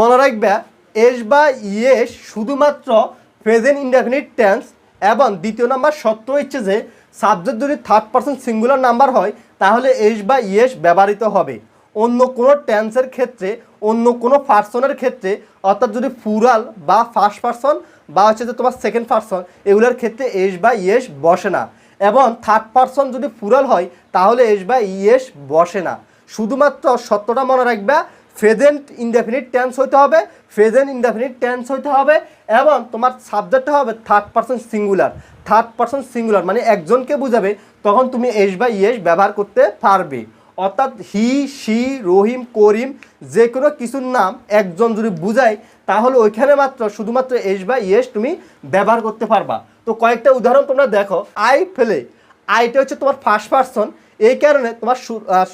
মনে রাখবে এস বা ইয়েস শুধুমাত্র প্রেজেন্ট ইনডেফিনিট টেন্স, এবং দ্বিতীয় নাম্বার শর্ত হচ্ছে যে সাবজেক্ট যদি থার্ড পারসন সিঙ্গুলার নাম্বার হয় তাহলে এস বা ইয়েস ব্যবহৃত হবে। অন্য কোনো টেন্সের ক্ষেত্রে, অন্য কোনো পার্সনের ক্ষেত্রে, অর্থাৎ যদি প্লুরাল বা ফার্স্ট পারসন বা হচ্ছে যে তোমার সেকেন্ড পারসন, এগুলোর ক্ষেত্রে এস বা ইয়েস বসে না। এবং থার্ড পারসন যদি প্লুরাল হয় তাহলে এস বা ইয়েস বসে না। শুধুমাত্র সত্যটা মনে রাখবে, প্রেজেন্ট ইনডেফিনিট টেন্স হইতে হবে, প্রেজেন্ট ইনডেফিনিট টেন্স হইতে হবে, এবং তোমার সাবজেক্টটা হবে third person singular. Third person singular মানে একজনকে বোঝাবে, তখন তুমি এস বা ইয়েস ব্যবহার করতে পারবে। অর্থাৎ হি, শি, রহিম, করিম যে কোনো কিছুর নাম একজন যদি বুঝায় তাহলে ওইখানে মাত্র শুধুমাত্র এস বা ইয়েস তুমি ব্যবহার করতে পারবা। তো কয়েকটা উদাহরণ তোমরা দেখো। আই প্লে, আইটা হচ্ছে তোমার ফার্স্ট পারসন, এই কারণে তোমার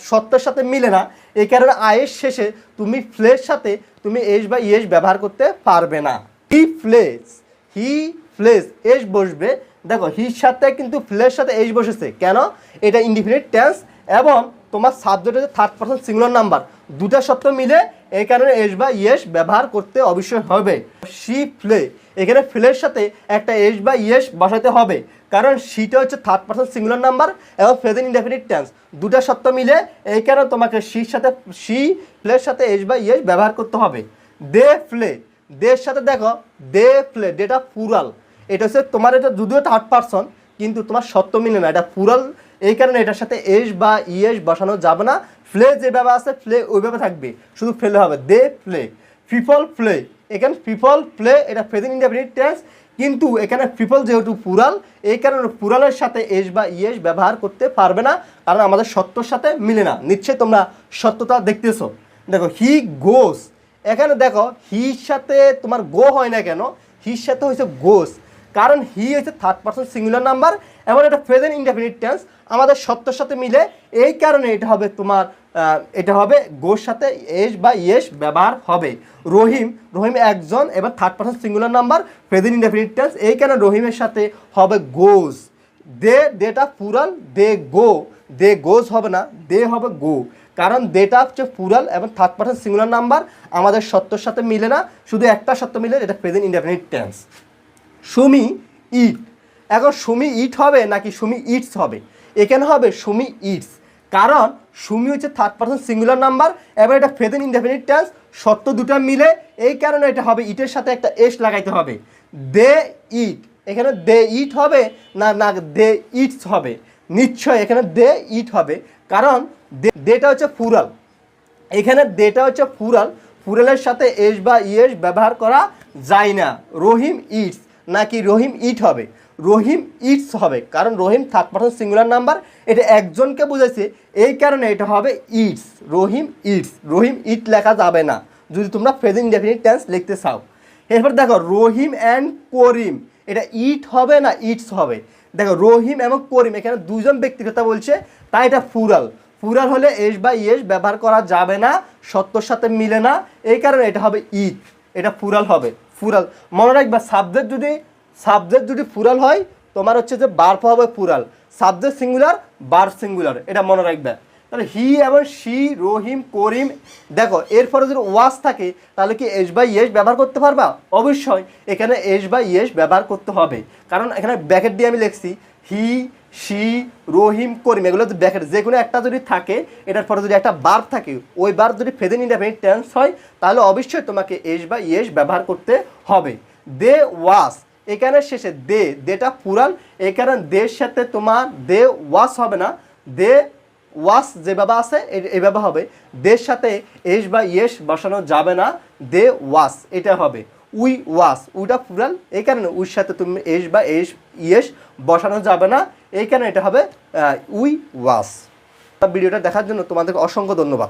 সত্যের সাথে মিলে না, এই কারণে আয়ের শেষে তুমি প্লের সাথে তুমি এস বা ইয়েস ব্যবহার করতে পারবে না। He plays, he plays S বসবে। দেখো হির সাথে কিন্তু প্লের সাথে এস বসেছে কেন? এটা ইনডিফিনিট টেন্স এবং তোমার সাবজেক্ট হচ্ছে থার্ড পারসন সিঙ্গুলার নাম্বার, দুটা শব্দ মিলে এই কারণে এস বা ইয়েস ব্যবহার করতে অবশ্যই হবে। শি প্লে, এখানে প্লের সাথে একটা এস বা ইয়েস বসাতে হবে, কারণ শিটা হচ্ছে থার্ড পারসন সিঙ্গুলার নাম্বার এবং প্রেজেন্ট ইনডেফিনিট টেন্স, দুটা শব্দ মিলে এই কারণে তোমাকে শির সাথে, শি প্লের সাথে এস বা ইয়েস ব্যবহার করতে হবে। দে প্লে, দের সাথে দেখো দে প্লে, ডেটা প্লুরাল, এটা হচ্ছে তোমার, এটা যদিও থার্ড পারসন কিন্তু তোমার সত্য মিলে না, এটা প্লুরাল, এই কারণে এটার সাথে এস বা ইয়েস বসানো যাবে না। প্লে যেভাবে আছে প্লে ওইভাবে থাকবে, শুধু প্লে হবে। They play. পিপল প্লে, এখানে পিপল প্লে এটা প্রেজেন্ট ইনডেফিনিট টেন্স, কিন্তু এখানে পিপল যেহেতু প্লুরাল এই কারণে প্লুরালের সাথে এস বা ইয়েস ব্যবহার করতে পারবে না, কারণ আমাদের সত্যর সাথে মিলে না। নিশ্চয়ই তোমরা সত্যতা দেখতেছো। দেখো হি গোস, এখানে দেখো হির সাথে তোমার গো হয় না কেন? হির সাথে হয়েছে গোস, কারণ হি হচ্ছে থার্ড পারসন সিঙ্গুলার নাম্বার এবং এটা প্রেজেন্ট ইনডেফিনিট টেন্স, আমাদের সত্যর সাথে মিলে, এই কারণে এটা হবে তোমার, এটা হবে গোর সাথে এস বা ইয়েস ব্যবহার হবে। রহিম, রহিম একজন এবং third person singular number present indefinite tense, এই কারণে রহিমের সাথে হবে গোজ। দে, দেটা প্লুরাল, দে গো, দে গোজ হবে না, দে হবে গো, কারণ দেটা হচ্ছে প্লুরাল এবং থার্ড পারসন সিঙ্গুলার নাম্বার, আমাদের সত্যর সাথে মিলে না, শুধু একটা সত্য মিলে, এটা প্রেজেন্ট ইনডেফিনিট টেন্স। সুমি ইট, এখন সুমি ইট হবে নাকি সুমি ইটস হবে? এখানে হবে সুমি ইটস, কারণ সুমি হচ্ছে থার্ড পারসন সিঙ্গুলার নাম্বার এবং এটা প্রেজেন্ট ইনডেফিনিট টেন্স, সত্য দুটো মিলে, এই কারণে এটা হবে ইটের সাথে একটা এস লাগাইতে হবে। দে ইট, এখানে দে ইট হবে না না দে ইটস হবে? নিশ্চয় এখানে দে ইট হবে, কারণ দেটা হচ্ছে প্লুরাল, এখানে দেটা হচ্ছে প্লুরাল, প্লুরালের সাথে এস বা ইয়েস ব্যবহার করা যায় না। রহিম ইটস নাকি রহিম ইট হবে? রহিম ইটস হবে, কারণ রহিম থার্ড পারসন সিঙ্গুলার নাম্বার, এটা একজনকে বুঝাইছে, এই কারণে এটা হবে ইটস, রহিম ইটস। রহিম ইট লেখা যাবে না যদি তোমরা প্রেজেন্ট ইনডেফিনিট টেন্স লিখতে চাও। এরপর দেখো রহিম অ্যান্ড করিম, এটা ইট হবে না ইটস হবে? দেখো রহিম এবং করিম এখানে দুজন ব্যক্তির কথা বলছে, তাই এটা প্লুরাল, প্লুরাল হলে এস বা ইয়েস ব্যবহার করা যাবে না, সত্যর সাথে মিলে না, এই কারণে এটা হবে ইট, এটা প্লুরাল হবে। প্লুরাল মনে রাখবা, সাবজেক্ট যদি প্লুরাল হয় তোমার হচ্ছে যে ভার্ব হবে plural, subject singular verb singular, এটা মনে রাখবে। তাহলে হি এবং শি, রহিম, করিম, দেখো এরপরে যদি ওয়াজ থাকে তাহলে কি এস বা ইয়েস ব্যবহার করতে পারবা? অবশ্যই এখানে এস বা ইয়েস ব্যবহার করতে হবে, কারণ এখানে ব্র্যাকেট দিয়ে আমি লিখছি হি, শি, রহিম, করিম, এগুলো ব্র্যাকেট যে কোনো একটা যদি থাকে, এটার পরে যদি একটা ভার্ব থাকে, ওই ভার্ব যদি প্রেজেন্ট ইনডেফিনিট টেন্স হয় তাহলে অবশ্যই তোমাকে এস বা ইয়েস ব্যবহার করতে হবে। দে ওয়াজ, এখানে শেষে দে, দেটা প্লুরাল, এখানে দের সাথে তোমার দে ওয়াজ হবে না, দে ওয়াজ যেভাবে আছে এভাবে হবে, দের সাথে এস বা ইয়েস বসানো যাবে না, দে ওয়াজ এটা হবে। উই ওয়াজ, উইটা প্লুরাল, এই কারণে উইর সাথে তুমি এস বা ইয়েস বসানো যাবে না, এই কারণে এটা হবে উই ওয়াজ। ভিডিওটা দেখার জন্য তোমাদেরকে অসংখ্য ধন্যবাদ।